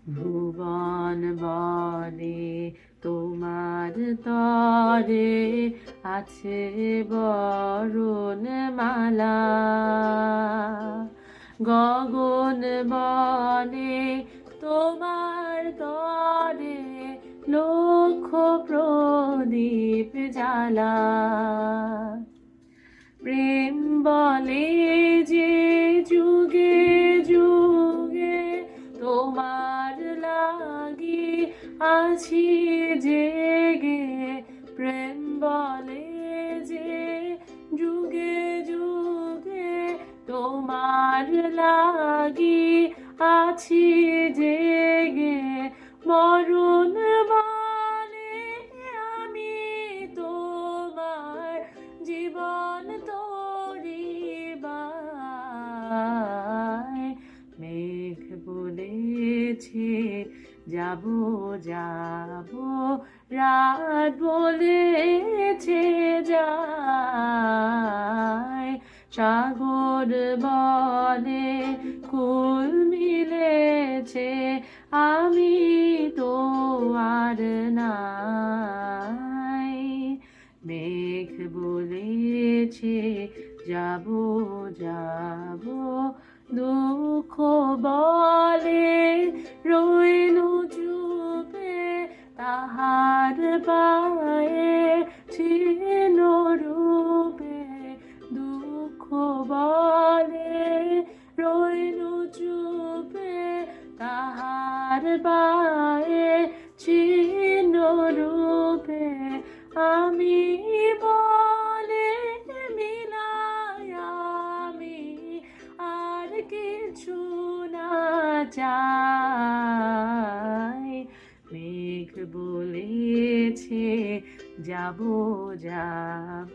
ভুবন বনে তোমার তরে আছে বরণ মালা, গগন বনে তোমার তরে লক্ষ প্রদীপ জ্বালা। প্রেম বলে যে যুগে যুগে তোমার লাগি আছি জেগে, প্রেম বলে যে যুগে যুগে তোমার লাগি আছি জেগে, মরণ বলে আমি তোমার জীবন তরিবাই। মেঘ বলেছে যাব যাব, রাত বলেছে যাই, সাগর বলে কুল মিলেছে আমি তো আর নাই। মেঘ বলেছে যাব যাব, দুঃখ বলে রইলু চুপে, তাহার পায়ে ছিল রূপে। দুঃখ বলে রইলু চুপে, তাহার পায়ে ছিল রূপে। আমি বলে মিলাই আমি আর কিছু না চাই। মেঘ বলেছে যাব যাব।